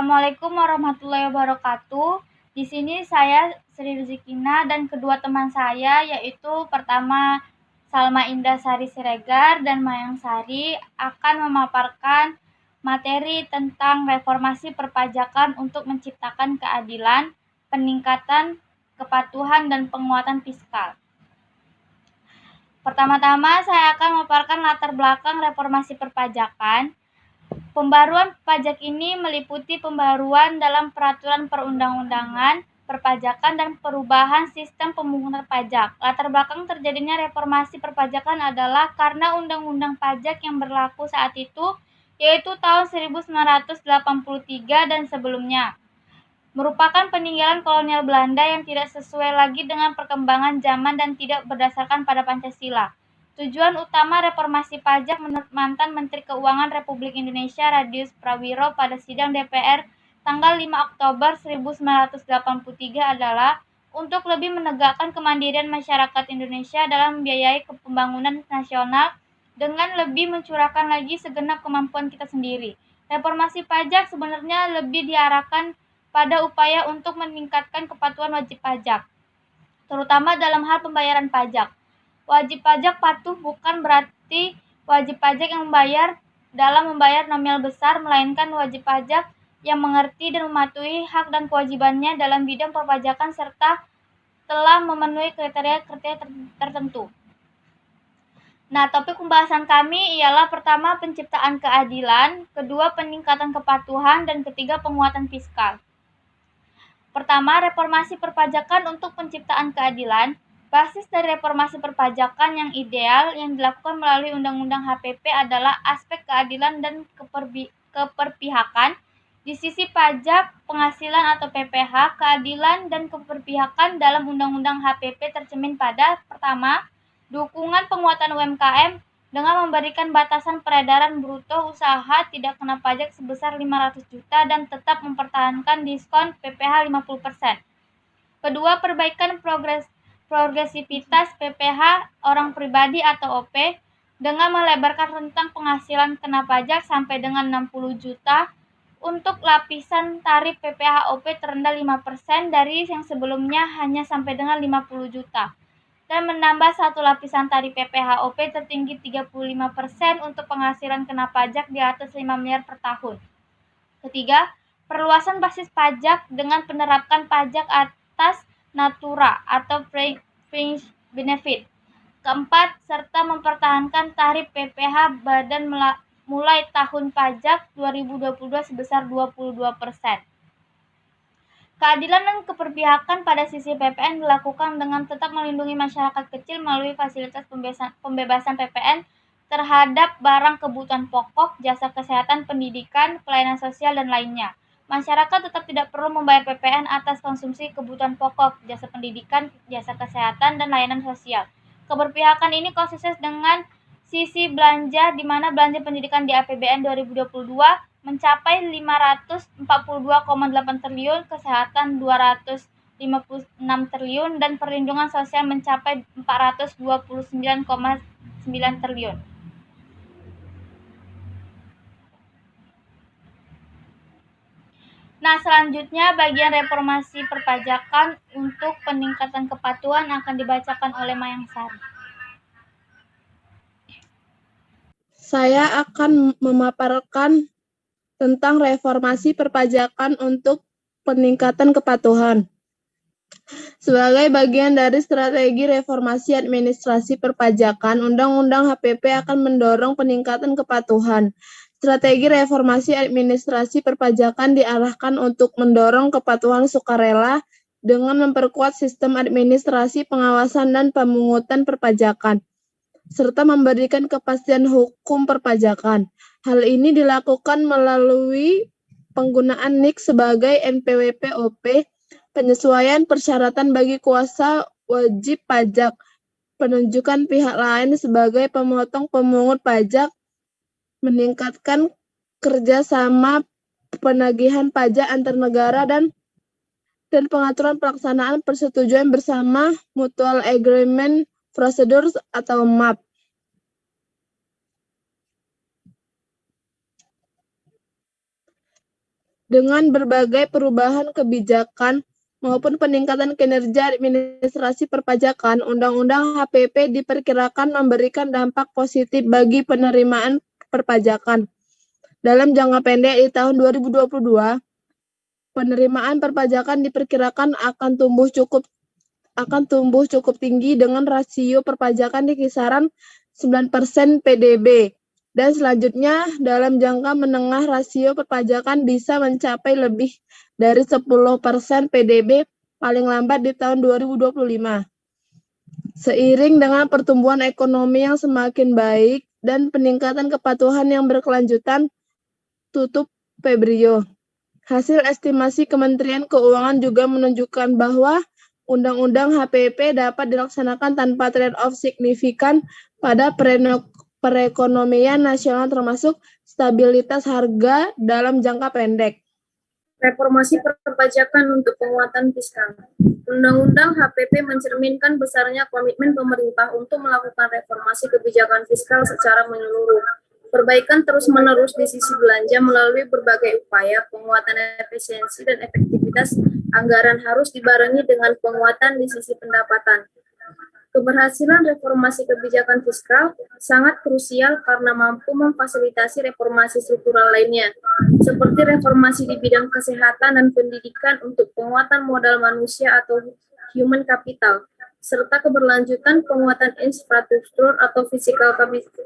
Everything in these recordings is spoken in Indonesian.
Assalamualaikum warahmatullahi wabarakatuh. Di sini saya Sri Rizikina dan kedua teman saya, yaitu pertama Salma Indah Sari Siregar dan Mayang Sari, akan memaparkan materi tentang reformasi perpajakan untuk menciptakan keadilan, peningkatan kepatuhan, dan penguatan fiskal. Pertama-tama saya akan memaparkan latar belakang reformasi perpajakan. Pembaruan pajak ini meliputi pembaruan dalam peraturan perundang-undangan, perpajakan, dan perubahan sistem pemungutan pajak. Latar belakang terjadinya reformasi perpajakan adalah karena undang-undang pajak yang berlaku saat itu, yaitu tahun 1983 dan sebelumnya, merupakan peninggalan kolonial Belanda yang tidak sesuai lagi dengan perkembangan zaman dan tidak berdasarkan pada Pancasila. Tujuan utama reformasi pajak menurut mantan Menteri Keuangan Republik Indonesia Radius Prawiro pada sidang DPR tanggal 5 Oktober 1983 adalah untuk lebih menegakkan kemandirian masyarakat Indonesia dalam membiayai pembangunan nasional dengan lebih mencurahkan lagi segenap kemampuan kita sendiri. Reformasi pajak sebenarnya lebih diarahkan pada upaya untuk meningkatkan kepatuhan wajib pajak, terutama dalam hal pembayaran pajak. Wajib pajak patuh bukan berarti wajib pajak yang membayar dalam membayar nominal besar, melainkan wajib pajak yang mengerti dan mematuhi hak dan kewajibannya dalam bidang perpajakan serta telah memenuhi kriteria-kriteria tertentu. Nah, topik pembahasan kami ialah pertama penciptaan keadilan, kedua peningkatan kepatuhan, dan ketiga penguatan fiskal. Pertama, reformasi perpajakan untuk penciptaan keadilan. Basis dari reformasi perpajakan yang ideal yang dilakukan melalui Undang-Undang HPP adalah aspek keadilan dan keperpihakan. Di sisi pajak, penghasilan atau PPh, keadilan dan keperpihakan dalam Undang-Undang HPP tercermin pada pertama, dukungan penguatan UMKM dengan memberikan batasan peredaran bruto usaha tidak kena pajak sebesar 500 juta dan tetap mempertahankan diskon PPh 50%. Kedua, perbaikan progresivitas PPh orang pribadi atau OP dengan melebarkan rentang penghasilan kena pajak sampai dengan 60 juta untuk lapisan tarif PPh OP terendah 5% dari yang sebelumnya hanya sampai dengan 50 juta. Dan menambah satu lapisan tarif PPh OP tertinggi 35% untuk penghasilan kena pajak di atas 5 miliar per tahun. Ketiga, perluasan basis pajak dengan penerapkan pajak atas natura atau fringe benefit. Keempat, serta mempertahankan tarif PPh badan mulai tahun pajak 2022 sebesar 22%. Keadilan dan keperpihakan pada sisi PPN dilakukan dengan tetap melindungi masyarakat kecil melalui fasilitas pembebasan PPN terhadap barang kebutuhan pokok, jasa kesehatan, pendidikan, pelayanan sosial, dan lainnya. Masyarakat tetap tidak perlu membayar PPN atas konsumsi kebutuhan pokok, jasa pendidikan, jasa kesehatan, dan layanan sosial. Keberpihakan ini konsisten dengan sisi belanja, di mana belanja pendidikan di APBN 2022 mencapai 542,8 triliun, kesehatan 256 triliun, dan perlindungan sosial mencapai 429,9 triliun. Nah, selanjutnya bagian reformasi perpajakan untuk peningkatan kepatuhan akan dibacakan oleh Mayang Sari. Saya akan memaparkan tentang reformasi perpajakan untuk peningkatan kepatuhan. Sebagai bagian dari strategi reformasi administrasi perpajakan, Undang-Undang HPP akan mendorong peningkatan kepatuhan. Strategi reformasi administrasi perpajakan diarahkan untuk mendorong kepatuhan sukarela dengan memperkuat sistem administrasi pengawasan dan pemungutan perpajakan, serta memberikan kepastian hukum perpajakan. Hal ini dilakukan melalui penggunaan NIK sebagai NPWP-OP, penyesuaian persyaratan bagi kuasa wajib pajak, penunjukan pihak lain sebagai pemotong pemungut pajak, meningkatkan kerjasama penagihan pajak antar negara, dan pengaturan pelaksanaan persetujuan bersama Mutual Agreement Procedures atau MAP. dengan berbagai perubahan kebijakan maupun peningkatan kinerja administrasi perpajakan, Undang-Undang HPP diperkirakan memberikan dampak positif bagi penerimaan perpajakan. Dalam jangka pendek di tahun 2022, penerimaan perpajakan diperkirakan akan tumbuh cukup tinggi dengan rasio perpajakan di kisaran 9% PDB. Dan selanjutnya, dalam jangka menengah rasio perpajakan bisa mencapai lebih dari 10% PDB paling lambat di tahun 2025. Seiring dengan pertumbuhan ekonomi yang semakin baik dan peningkatan kepatuhan yang berkelanjutan, tutup Febrio. Hasil estimasi Kementerian Keuangan juga menunjukkan bahwa Undang-Undang HPP dapat dilaksanakan tanpa trade-off signifikan pada perekonomian nasional termasuk stabilitas harga dalam jangka pendek. Reformasi perpajakan untuk penguatan fiskal. Undang-Undang HPP mencerminkan besarnya komitmen pemerintah untuk melakukan reformasi kebijakan fiskal secara menyeluruh. Perbaikan terus-menerus di sisi belanja melalui berbagai upaya penguatan efisiensi dan efektivitas anggaran harus dibarengi dengan penguatan di sisi pendapatan. Keberhasilan reformasi kebijakan fiskal sangat krusial karena mampu memfasilitasi reformasi struktural lainnya, seperti reformasi di bidang kesehatan dan pendidikan untuk penguatan modal manusia atau human capital, serta keberlanjutan penguatan infrastruktur atau physical capital.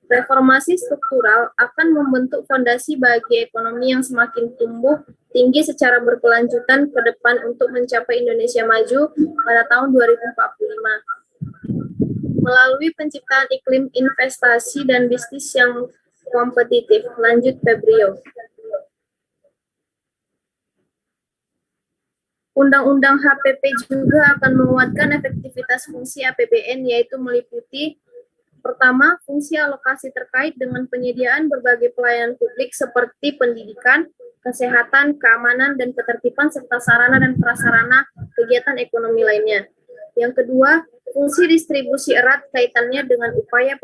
Reformasi struktural akan membentuk fondasi bagi ekonomi yang semakin tumbuh tinggi secara berkelanjutan ke depan untuk mencapai Indonesia maju pada tahun 2045. Melalui penciptaan iklim investasi dan bisnis yang kompetitif. Lanjut Febrio. Undang-Undang HPP juga akan menguatkan efektivitas fungsi APBN, yaitu meliputi pertama, fungsi alokasi terkait dengan penyediaan berbagai pelayanan publik seperti pendidikan, kesehatan, keamanan, dan ketertiban, serta sarana dan prasarana kegiatan ekonomi lainnya. Yang kedua, fungsi distribusi erat kaitannya dengan upaya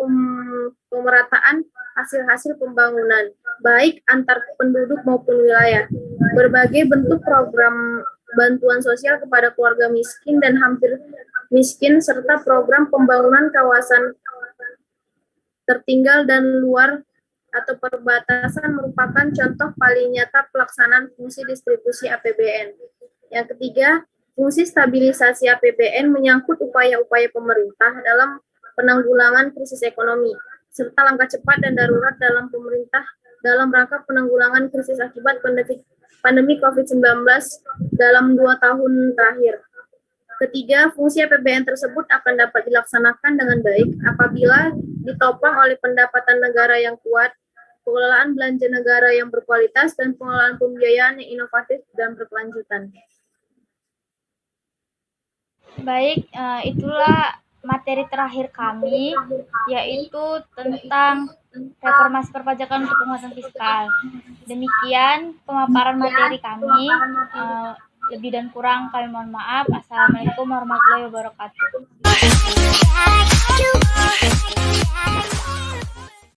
pemerataan hasil-hasil pembangunan, baik antar penduduk maupun wilayah. Berbagai bentuk program bantuan sosial kepada keluarga miskin dan hampir miskin, serta program pembangunan kawasan tertinggal dan luar atau perbatasan merupakan contoh paling nyata pelaksanaan fungsi distribusi APBN. Yang ketiga, fungsi stabilisasi APBN menyangkut upaya-upaya pemerintah dalam penanggulangan krisis ekonomi, serta langkah cepat dan darurat dalam pemerintah dalam rangka penanggulangan krisis akibat pandemi COVID-19 dalam 2 tahun terakhir. Ketiga, fungsi APBN tersebut akan dapat dilaksanakan dengan baik apabila ditopang oleh pendapatan negara yang kuat, pengelolaan belanja negara yang berkualitas, dan pengelolaan pembiayaan yang inovatif dan berkelanjutan. Baik, itulah materi terakhir kami, yaitu tentang reformasi perpajakan untuk penguatan fiskal. Demikian pemaparan materi kami. Lebih dan kurang kami mohon maaf. Assalamualaikum warahmatullahi wabarakatuh.